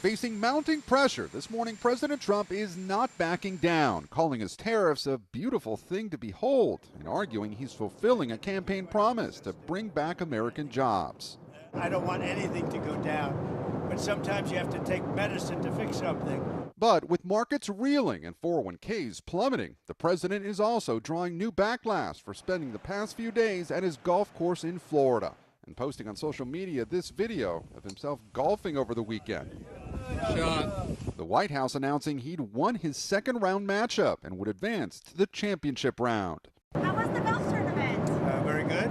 Facing mounting pressure, this morning President Trump is not backing down, calling his tariffs a beautiful thing to behold and arguing he's fulfilling a campaign promise to bring back American jobs. I don't want anything to go down, but sometimes you have to take medicine to fix something. But with markets reeling and 401ks plummeting, the president is also drawing new backlash for spending the past few days at his golf course in Florida and posting on social media this video of himself golfing over the weekend. The White House announcing he'd won his second round matchup and would advance to the championship round. How was the golf tournament? Very good,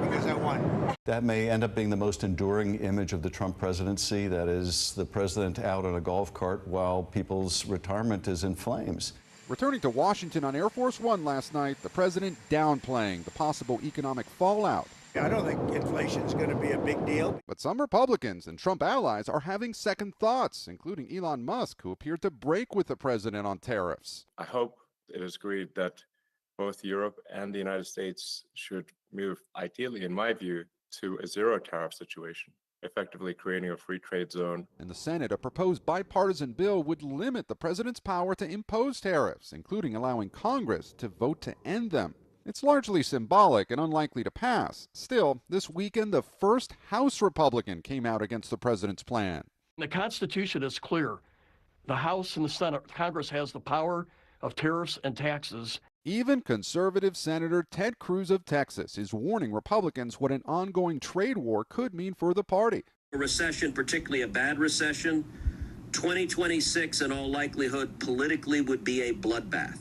because I won. That may end up being the most enduring image of the Trump presidency. That is the president out on a golf cart while people's retirement is in flames. Returning to Washington on Air Force One last night, the president downplaying the possible economic fallout. I don't think inflation's going to be a big deal. But some Republicans and Trump allies are having second thoughts, including Elon Musk, who appeared to break with the president on tariffs. I hope it is agreed that both Europe and the United States should move, ideally, in my view, to a zero tariff situation, effectively creating a free trade zone. In the Senate, a proposed bipartisan bill would limit the president's power to impose tariffs, including allowing Congress to vote to end them. It's largely symbolic and unlikely to pass. Still, this weekend, the first House Republican came out against the president's plan. The Constitution is clear. The House and the Senate, Congress has the power of tariffs and taxes. Even conservative Senator Ted Cruz of Texas is warning Republicans what an ongoing trade war could mean for the party. A recession, particularly a bad recession, 2026 in all likelihood politically would be a bloodbath.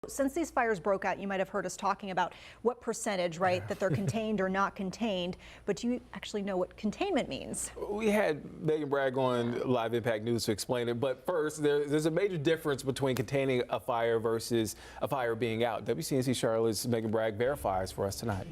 Since these fires broke out, you might have heard us talking about what percentage, right, that they're contained or not contained. But do you actually know what containment means? We had Megan Bragg on Live Impact News to explain it. But first, there's a major difference between containing a fire versus a fire being out. WCNC Charlotte's Megan Bragg verifies for us tonight.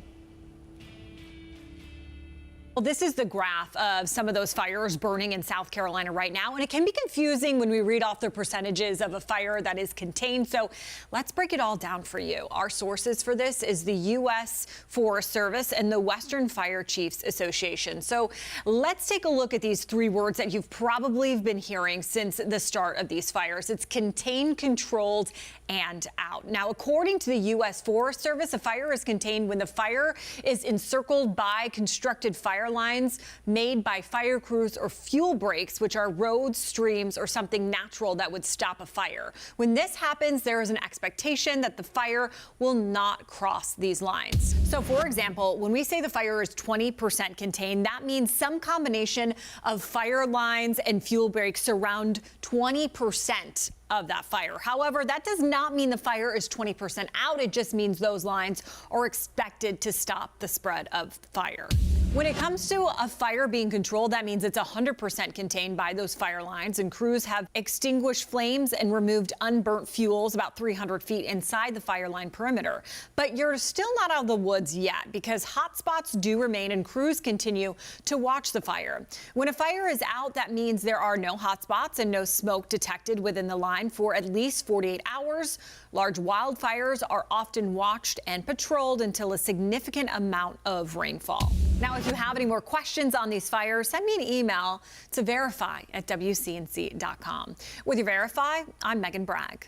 Well, this is the graph of some of those fires burning in South Carolina right now, and it can be confusing when we read off the percentages of a fire that is contained. So let's break it all down for you. Our sources for this is the U.S. Forest Service and the Western Fire Chiefs Association. So let's take a look at these three words that you've probably been hearing since the start of these fires. It's contained, controlled, and out. Now, according to the U.S. Forest Service, a fire is contained when the fire is encircled by constructed fire lines made by fire crews or fuel breaks, which are roads, streams, or something natural that would stop a fire. When this happens, there is an expectation that the fire will not cross these lines. So, for example, when we say the fire is 20% contained, that means some combination of fire lines and fuel breaks surround 20% of that fire. However, that does not mean the fire is 20% out. It just means those lines are expected to stop the spread of fire. When it comes to a fire being controlled, that means it's 100% contained by those fire lines, and crews have extinguished flames and removed unburnt fuels about 300 feet inside the fire line perimeter. But you're still not out of the woods yet, because hot spots do remain and crews continue to watch the fire. When a fire is out, that means there are no hot spots and no smoke detected within the line for at least 48 hours. Large wildfires are often watched and patrolled until a significant amount of rainfall. Now, if you have any more questions on these fires, send me an email to verify@WCNC.com. With your Verify, I'm Megan Bragg.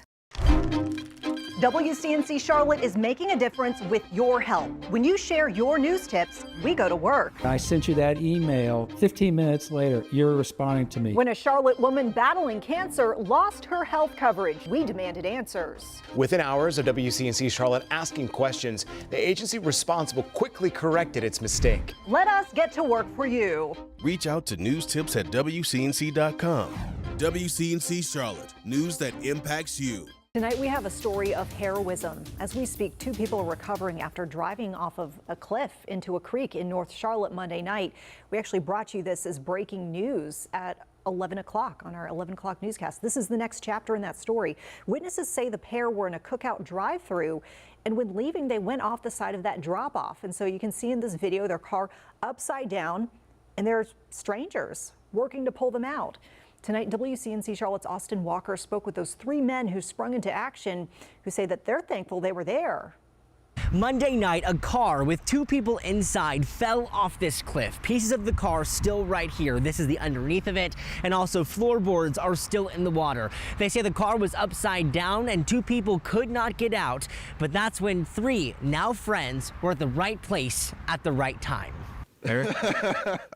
WCNC Charlotte is making a difference with your help. When you share your news tips, we go to work. I sent you that email. 15 minutes later, you're responding to me. When a Charlotte woman battling cancer lost her health coverage, we demanded answers. Within hours of WCNC Charlotte asking questions, the agency responsible quickly corrected its mistake. Let us get to work for you. Reach out to news tips at WCNC.com. WCNC Charlotte, news that impacts you. Tonight we have a story of heroism. As we speak, 2 people are recovering after driving off of a cliff into a creek in North Charlotte Monday night. We actually brought you this as breaking news at 11 o'clock on our 11 o'clock newscast. This is the next chapter in that story. Witnesses say the pair were in a cookout drive-through, and when leaving, they went off the side of that drop-off. And so you can see in this video their car upside down, and there's strangers working to pull them out. Tonight, WCNC Charlotte's Austin Walker spoke with those 3 men who sprung into action, who say that they're thankful they were there. Monday night, a car with 2 people inside fell off this cliff. Pieces of the car still right here. This is the underneath of it, and also floorboards are still in the water. They say the car was upside down and 2 people could not get out, but that's when 3 now friends were at the right place at the right time.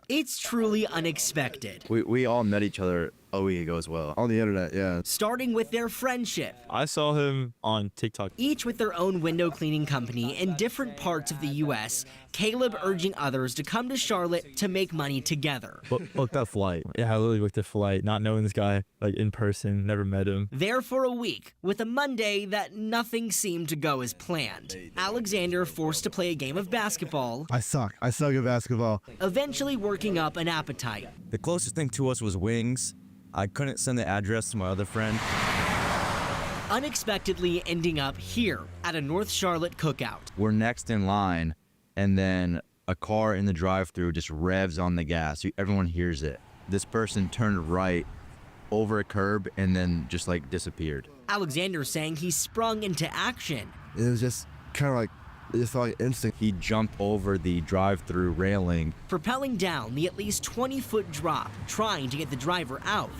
It's truly unexpected. We all met each other a week ago as well. On the internet, yeah. Starting with their friendship. I saw him on TikTok. Each with their own window cleaning company in different parts of the U.S., Caleb urging others to come to Charlotte to make money together. Booked that flight. Yeah, I literally booked a flight, not knowing this guy like in person, never met him. There for a week, with a Monday that nothing seemed to go as planned. Alexander forced to play a game of basketball. I suck at basketball. Eventually working up an appetite. The closest thing to us was wings. I couldn't send the address to my other friend. Unexpectedly ending up here at a North Charlotte cookout. We're next in line, and then a car in the drive-thru just revs on the gas. Everyone hears it. This person turned right over a curb and then just like disappeared. Alexander saying he sprung into action. It was just kind of like, it just felt like instinct. He jumped over the drive-thru railing, propelling down the at least 20-foot drop, trying to get the driver out.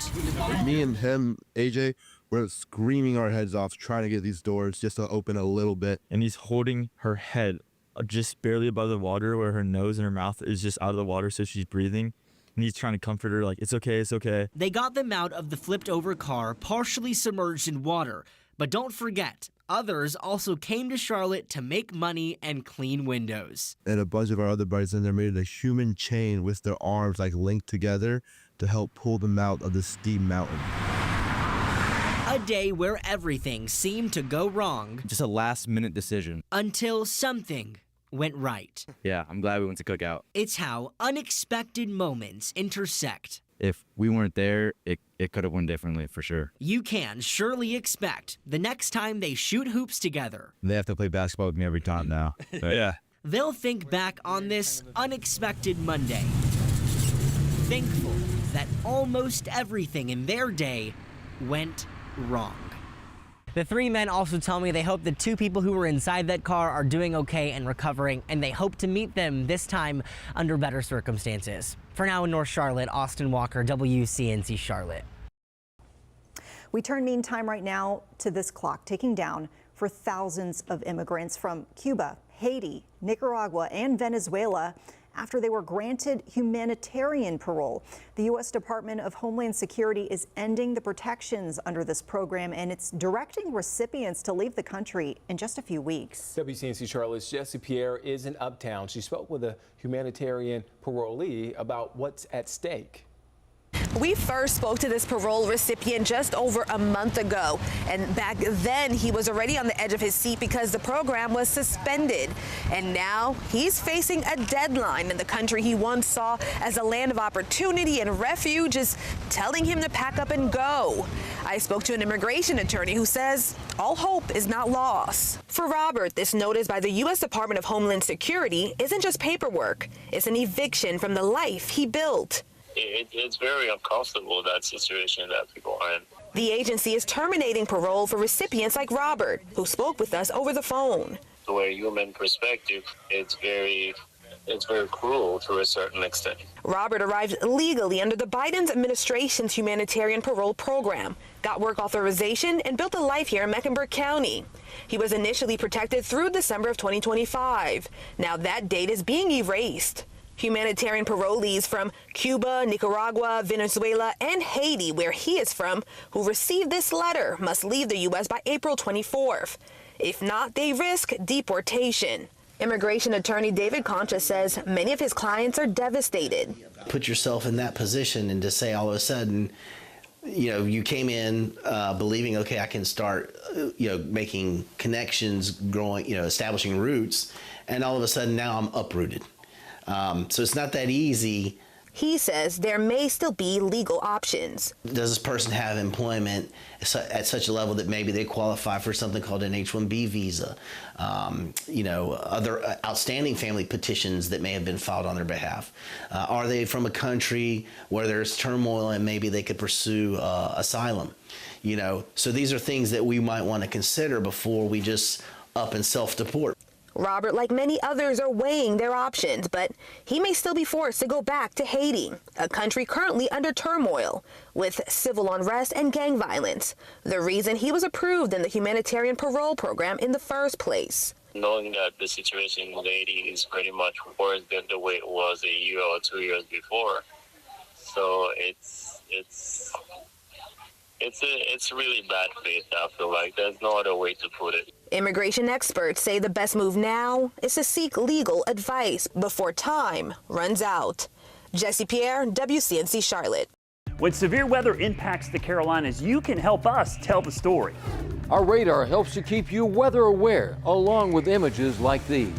Me and him, AJ, we're screaming our heads off, trying to get these doors just to open a little bit. And he's holding her head just barely above the water, where her nose and her mouth is just out of the water, so she's breathing. And he's trying to comfort her, like, it's okay, it's okay. They got them out of the flipped-over car, partially submerged in water. But don't forget, others also came to Charlotte to make money and clean windows. And a bunch of our other buddies in there made a human chain with their arms like linked together to help pull them out of the steep mountain. A day where everything seemed to go wrong. Just a last-minute decision. Until something went right. Yeah, I'm glad we went to Cookout. It's how unexpected moments intersect. If we weren't there, it could have went differently, for sure. You can surely expect the next time they shoot hoops together. They have to play basketball with me every time now. Yeah. They'll think back on this unexpected Monday, thankful that almost everything in their day went wrong. The 3 men also tell me they hope the 2 people who were inside that car are doing okay and recovering, and they hope to meet them this time under better circumstances. For now in North Charlotte, Austin Walker, WCNC Charlotte. We turn meantime right now to this clock ticking down for thousands of immigrants from Cuba, Haiti, Nicaragua, and Venezuela after they were granted humanitarian parole. The U.S. Department of Homeland Security is ending the protections under this program, and it's directing recipients to leave the country in just a few weeks. WCNC Charlotte's Jessie Pierre is in Uptown. She spoke with a humanitarian parolee about what's at stake. We first spoke to this parole recipient just over a month ago, and back then he was already on the edge of his seat because the program was suspended. And now he's facing a deadline, and the country he once saw as a land of opportunity and refuge is telling him to pack up and go. I spoke to an immigration attorney who says all hope is not lost. For Robert, this notice by the U.S. Department of Homeland Security isn't just paperwork. It's an eviction from the life he built. It's very uncomfortable, that situation that people are in. The agency is terminating parole for recipients like Robert, who spoke with us over the phone. To a human perspective, it's very cruel to a certain extent. Robert arrived legally under the Biden administration's humanitarian parole program, got work authorization, and built a life here in Mecklenburg County. He was initially protected through December of 2025. Now that date is being erased. Humanitarian parolees from Cuba, Nicaragua, Venezuela, and Haiti, where he is from, who received this letter must leave the U.S. by April 24th. If not, they risk deportation. Immigration attorney David Concha says many of his clients are devastated. Put yourself in that position and to say all of a sudden, you came in believing, okay, I can start, making connections, growing, establishing roots, and all of a sudden now I'm uprooted. So it's not that easy. He says there may still be legal options. Does this person have employment at such a level that maybe they qualify for something called an H-1B visa? Other outstanding family petitions that may have been filed on their behalf. Are they from a country where there's turmoil and maybe they could pursue asylum? So these are things that we might want to consider before we just up and self-deport. Robert, like many others, are weighing their options, but he may still be forced to go back to Haiti, a country currently under turmoil with civil unrest and gang violence. The reason he was approved in the humanitarian parole program in the first place. Knowing that the situation in Haiti is pretty much worse than the way it was a year or 2 years before, so it's really bad faith. I feel like there's no other way to put it. Immigration experts say the best move now is to seek legal advice before time runs out. Jesse Pierre, WCNC Charlotte. When severe weather impacts the Carolinas, you can help us tell the story. Our radar helps to keep you weather aware, along with images like these.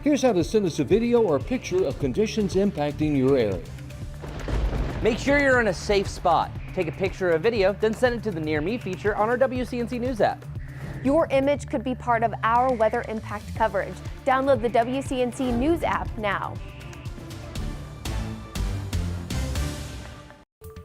Here's how to send us a video or picture of conditions impacting your area. Make sure you're in a safe spot. Take a picture or a video, then send it to the Near Me feature on our WCNC News app. Your image could be part of our weather impact coverage. Download the WCNC News app now.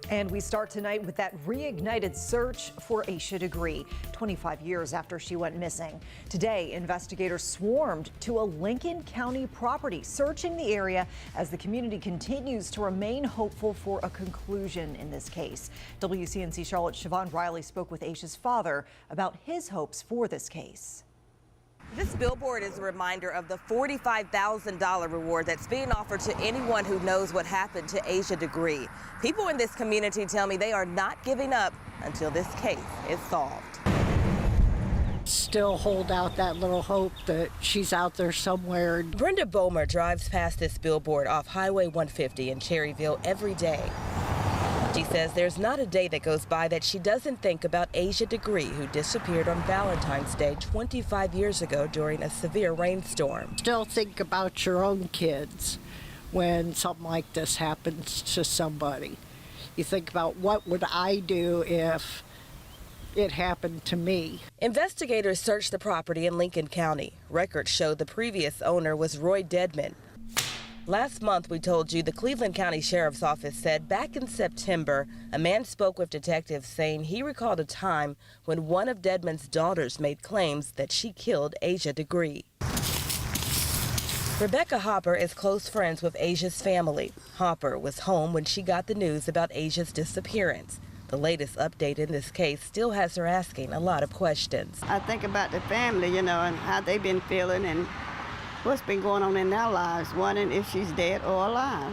And we start tonight with that reignited search for Aisha Degree, 25 years after she went missing. Today, investigators swarmed to a Lincoln County property, searching the area as the community continues to remain hopeful for a conclusion in this case. WCNC Charlotte's Siobhan Riley spoke with Aisha's father about his hopes for this case. This billboard is a reminder of the $45,000 reward that's being offered to anyone who knows what happened to Aisha Degree. People in this community tell me they are not giving up until this case is solved. Still hold out that little hope that she's out there somewhere. Brenda Bomer drives past this billboard off Highway 150 in Cherryville every day. She says there's not a day that goes by that she doesn't think about Aisha Degree, who disappeared on Valentine's Day 25 years ago during a severe rainstorm. Still think about your own kids when something like this happens to somebody. You think about, what would I do if it happened to me? Investigators searched the property in Lincoln County. Records show the previous owner was Roy Dedman. Last month, we told you the Cleveland County Sheriff's Office said back in September, a man spoke with detectives saying he recalled a time when one of Dedman's daughters made claims that she killed Aisha Degree. Rebecca Hopper is close friends with Aisha's family. Hopper was home when she got the news about Aisha's disappearance. The latest update in this case still has her asking a lot of questions. I think about the family, and how they've been feeling and what's been going on in their lives, wondering if she's dead or alive.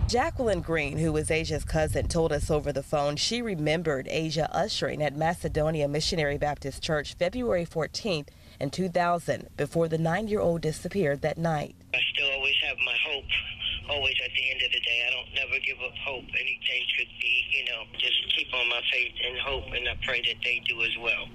Jacqueline Green, who was Aisha's cousin, told us over the phone she remembered Aisha ushering at Macedonia Missionary Baptist Church February 14th in 2000 before the 9-year-old disappeared that night. I still always have my hope, always at the end of the day. I don't never give up hope. Anything could be, just keep on my faith and hope, and I pray that they do as well.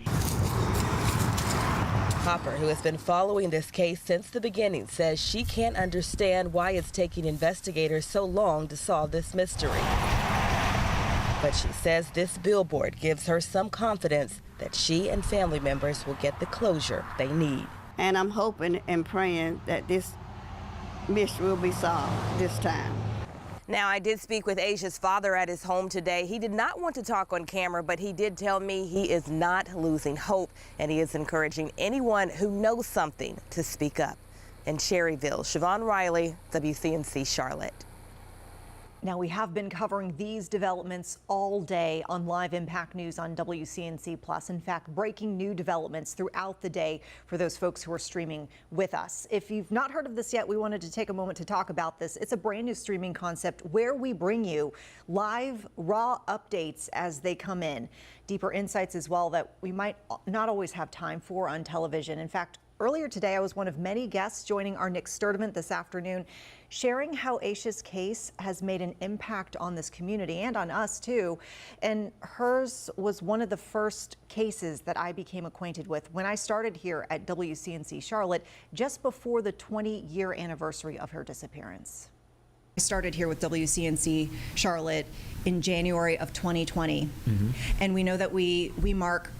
Hopper, who has been following this case since the beginning, says she can't understand why it's taking investigators so long to solve this mystery. But she says this billboard gives her some confidence that she and family members will get the closure they need. And I'm hoping and praying that this mystery will be solved this time. Now, I did speak with Aisha's father at his home today. He did not want to talk on camera, but he did tell me he is not losing hope, and he is encouraging anyone who knows something to speak up. In Cherryville, Siobhan Riley, WCNC Charlotte. Now, we have been covering these developments all day on Live Impact News on WCNC Plus. In fact, breaking new developments throughout the day for those folks who are streaming with us. If you've not heard of this yet, we wanted to take a moment to talk about this. It's a brand new streaming concept where we bring you live, raw updates as they come in. Deeper insights as well that we might not always have time for on television. In fact, earlier today, I was one of many guests joining our Nick Sturdivant this afternoon, sharing how Aisha's case has made an impact on this community and on us too. And hers was one of the first cases that I became acquainted with when I started here at WCNC Charlotte just before the 20-year anniversary of her disappearance. I started here with WCNC Charlotte in January of 2020. And we know that we mark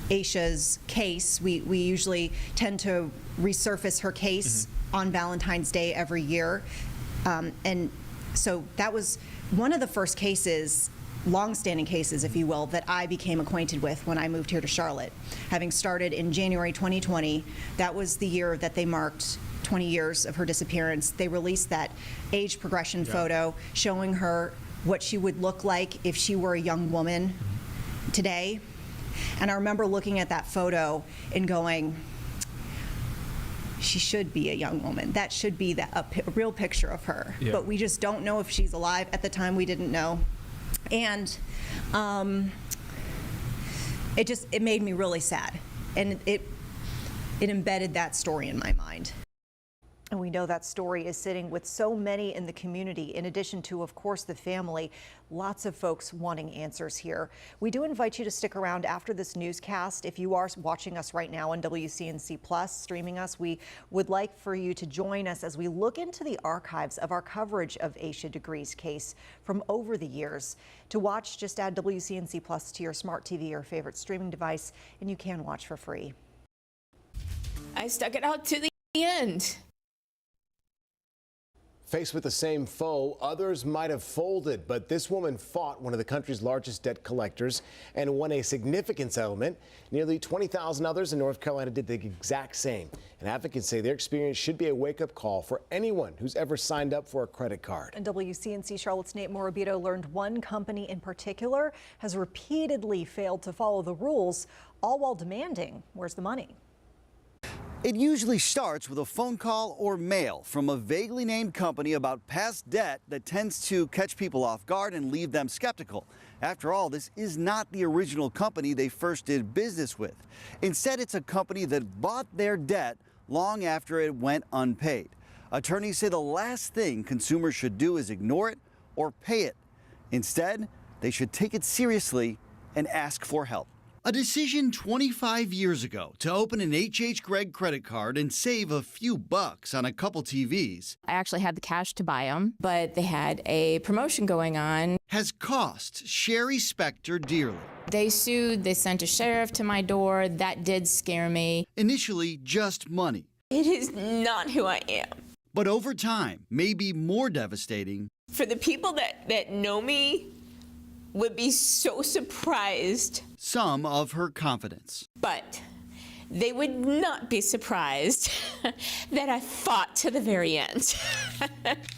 Aisha's case. We usually tend to resurface her case on Valentine's Day every year. And so that was one of the first cases long-standing cases, if you will, that I became acquainted with when I moved here to Charlotte. Having started in January 2020, that was the year that they marked 20 years of her disappearance. They released that age progression photo showing her what she would look like if she were a young woman today. And I remember looking at that photo and going, she should be a young woman. That should be a real picture of her. Yeah. But we just don't know if she's alive. At the time, we didn't know. And it made me really sad. And it embedded that story in my mind. And we know that story is sitting with so many in the community, in addition to, of course, the family. Lots of folks wanting answers here. We do invite you to stick around after this newscast. If you are watching us right now on WCNC Plus, streaming us, we would like for you to join us as we look into the archives of our coverage of Aisha Degree's case from over the years. To watch, just add WCNC Plus to your smart TV or favorite streaming device, and you can watch for free. I stuck it out to the end. Faced with the same foe, others might have folded, but this woman fought one of the country's largest debt collectors and won a significant settlement. Nearly 20,000 others in North Carolina did the exact same. And advocates say their experience should be a wake-up call for anyone who's ever signed up for a credit card. And WCNC Charlotte's Nate Morabito learned one company in particular has repeatedly failed to follow the rules, all while demanding, where's the money? It usually starts with a phone call or mail from a vaguely named company about past debt that tends to catch people off guard and leave them skeptical. After all, this is not the original company they first did business with. Instead, it's a company that bought their debt long after it went unpaid. Attorneys say the last thing consumers should do is ignore it or pay it. Instead, they should take it seriously and ask for help. A decision 25 years ago to open an H.H. Gregg credit card and save a few bucks on a couple TVs. I actually had the cash to buy them, but they had a promotion going on. Has cost Sherry Spector dearly. They sued, they sent a sheriff to my door. That did scare me. Initially, just money. It is not who I am. But over time, maybe more devastating. For the people that know me, would be so surprised. Some of her confidence. But they would not be surprised that I fought to the very end.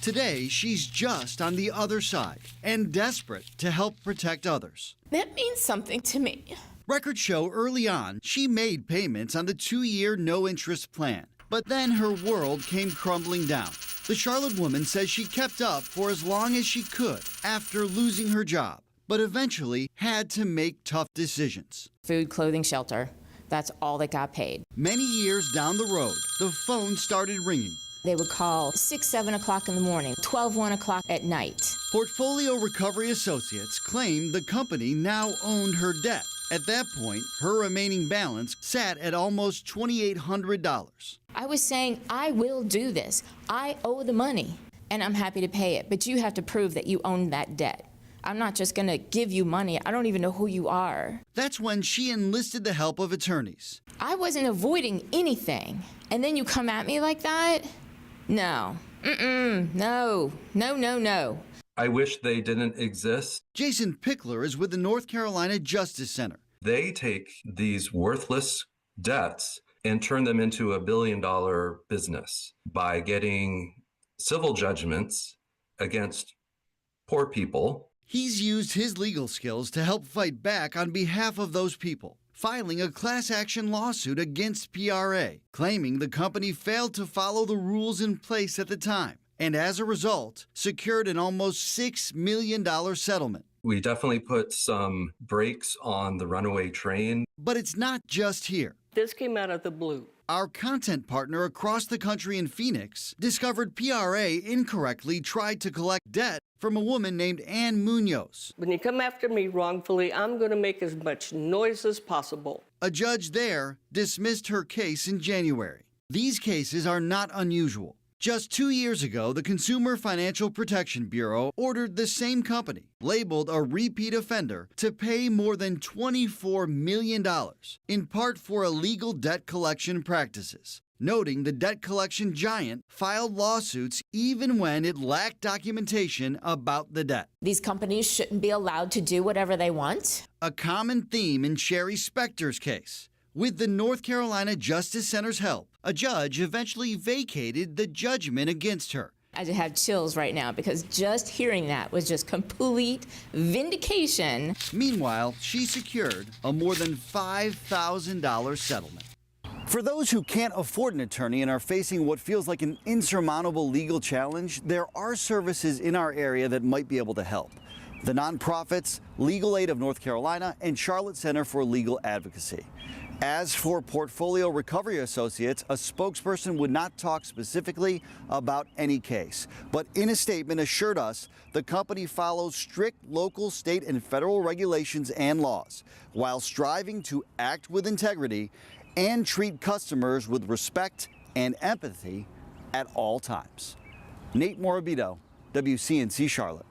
Today, she's just on the other side and desperate to help protect others. That means something to me. Records show early on, she made payments on the 2-year no-interest plan. But then her world came crumbling down. The Charlotte woman says she kept up for as long as she could after losing her job, but eventually had to make tough decisions. Food, clothing, shelter. That's all that got paid. Many years down the road, the phone started ringing. They would call 6, 7 o'clock in the morning, 12, 1 o'clock at night. Portfolio Recovery Associates claimed the company now owned her debt. At that point, her remaining balance sat at almost $2,800. I was saying, I will do this. I owe the money, and I'm happy to pay it, but you have to prove that you own that debt. I'm not just going to give you money. I don't even know who you are. That's when she enlisted the help of attorneys. I wasn't avoiding anything. And then you come at me like that? No. No. No, no, no. I wish they didn't exist. Jason Pickler is with the North Carolina Justice Center. They take these worthless debts and turn them into $1 billion business by getting civil judgments against poor people. He's used his legal skills to help fight back on behalf of those people, filing a class action lawsuit against PRA, claiming the company failed to follow the rules in place at the time, and as a result, secured an almost $6 million settlement. We definitely put some brakes on the runaway train. But it's not just here. This came out of the blue. Our content partner across the country in Phoenix discovered PRA incorrectly tried to collect debt from a woman named Ann Munoz. When you come after me wrongfully, I'm going to make as much noise as possible. A judge there dismissed her case in January. These cases are not unusual. Just 2 years ago, the Consumer Financial Protection Bureau ordered the same company, labeled a repeat offender, to pay more than $24 million, in part for illegal debt collection practices. noting the debt collection giant filed lawsuits even when it lacked documentation about the debt. These companies shouldn't be allowed to do whatever they want. A common theme in Sherry Specter's case. With the North Carolina Justice Center's help, a judge eventually vacated the judgment against her. I just have chills right now because just hearing that was just complete vindication. Meanwhile, she secured a more than $5,000 settlement. For those who can't afford an attorney and are facing what feels like an insurmountable legal challenge, there are services in our area that might be able to help. The nonprofits, Legal Aid of North Carolina, and Charlotte Center for Legal Advocacy. As for Portfolio Recovery Associates, a spokesperson would not talk specifically about any case, but in a statement assured us the company follows strict local, state, and federal regulations and laws while striving to act with integrity and treat customers with respect and empathy at all times. Nate Morabito, WCNC Charlotte.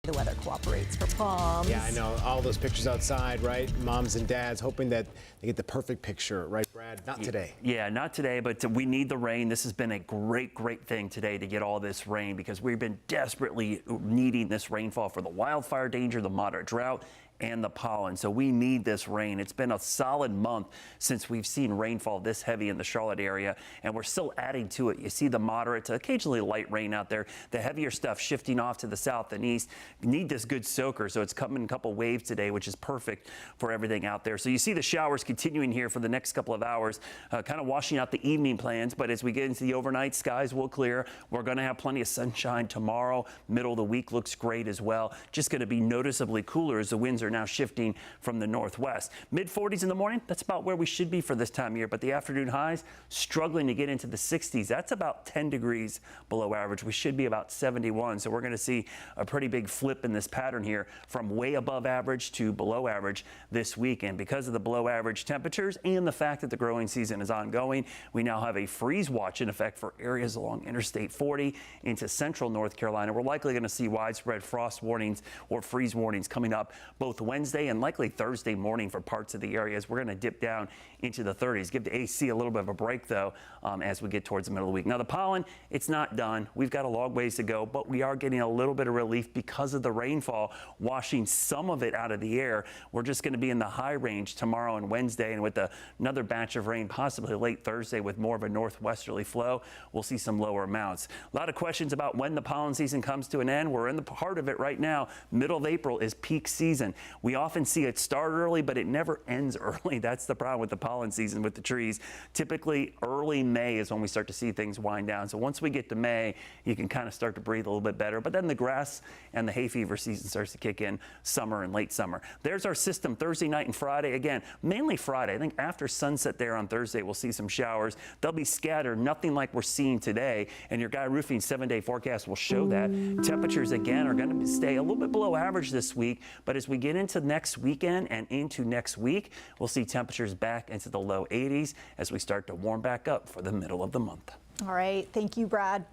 The weather cooperates for moms. Yeah, I know. All those pictures outside, right? Moms and dads hoping that they get the perfect picture, right, Brad? Not today. Yeah, not today, but we need the rain. This has been a great thing today to get all this rain because we've been desperately needing this rainfall for the wildfire danger, the moderate drought, and the pollen. So we need this rain. It's been a solid month since we've seen rainfall this heavy in the Charlotte area, and we're still adding to it. You see the moderate to occasionally light rain out there. The heavier stuff shifting off to the south and east. Need this good soaker, so it's coming in a couple waves today, which is perfect for everything out there. So you see the showers continuing here for the next couple of hours, kind of washing out the evening plans, but as we get into the overnight, skies will clear. We're going to have plenty of sunshine tomorrow. Middle of the week looks great as well. Just going to be noticeably cooler as the winds are now shifting from the northwest. Mid-40s in the morning, that's about where we should be for this time of year, but the afternoon highs struggling to get into the 60s. That's about 10 degrees below average. We should be about 71, so we're going to see a pretty big flip in this pattern here from way above average to below average this weekend. Because of the below average temperatures and the fact that the growing season is ongoing, we now have a freeze watch in effect for areas along Interstate 40 into central North Carolina. We're likely going to see widespread frost warnings or freeze warnings coming up both Wednesday and likely Thursday morning for parts of the areas. We're going to dip down into the 30s. Give the AC a little bit of a break, though, as we get towards the middle of the week. Now, the pollen, it's not done. We've got a long ways to go, but we are getting a little bit of relief because of the rainfall washing some of it out of the air. We're just going to be in the high range tomorrow and Wednesday, and with another batch of rain possibly late Thursday with more of a northwesterly flow, we'll see some lower amounts. A lot of questions about when the pollen season comes to an end. We're in the heart of it right now. Middle of April is peak season. We often see it start early, but it never ends early. That's the problem with the pollen season with the trees. Typically, early May is when we start to see things wind down. So once we get to May, you can kind of start to breathe a little bit better. But then the grass and the hay fever season starts to kick in summer and late summer. There's our system Thursday night and Friday. Again, mainly Friday. I think after sunset there on Thursday, we'll see some showers. They'll be scattered, nothing like we're seeing today. And your Guy Roofing 7-day forecast will show that. Temperatures, again, are going to stay a little bit below average this week. But as we get into next weekend and into next week, we'll see temperatures back into the low 80s as we start to warm back up for the middle of the month. All right. Thank you, Brad.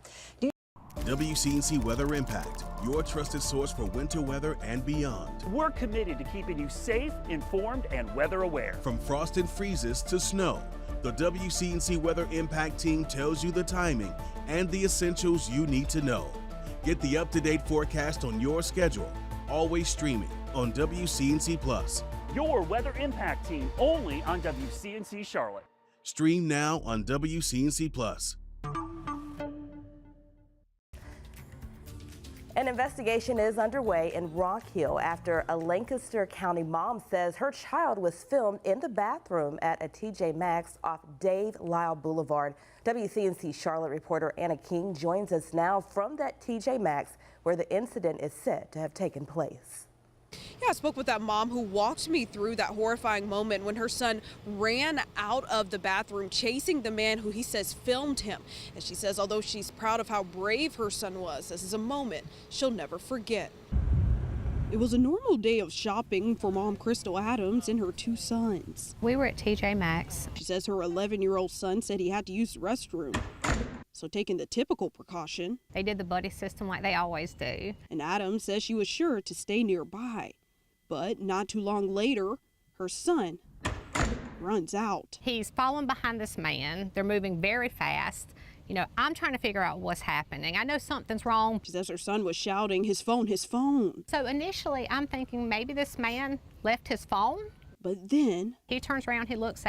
WCNC Weather Impact, your trusted source for winter weather and beyond. We're committed to keeping you safe, informed, and weather aware. From frost and freezes to snow, the WCNC Weather Impact team tells you the timing and the essentials you need to know. Get the up-to-date forecast on your schedule, always streaming on WCNC Plus. Your Weather Impact team only on WCNC Charlotte. Stream now on WCNC Plus. An investigation is underway in Rock Hill after a Lancaster County mom says her child was filmed in the bathroom at a TJ Maxx off Dave Lyle Boulevard. WCNC Charlotte reporter Anna King joins us now from that TJ Maxx where the incident is said to have taken place. Yeah, I spoke with that mom who walked me through that horrifying moment when her son ran out of the bathroom chasing the man who he says filmed him. And she says although she's proud of how brave her son was, this is a moment she'll never forget. It was a normal day of shopping for Mom Crystal Adams and her two sons. We were at TJ Maxx. She says her 11-year-old son said he had to use the restroom. So taking the typical precaution. They did the buddy system like they always do. And Adams says she was sure to stay nearby. But not too long later, her son runs out. He's following behind this man. They're moving very fast. You know, I'm trying to figure out what's happening. I know something's wrong. She says her son was shouting, his phone, his phone. So initially, I'm thinking maybe this man left his phone. But then he turns around, he looks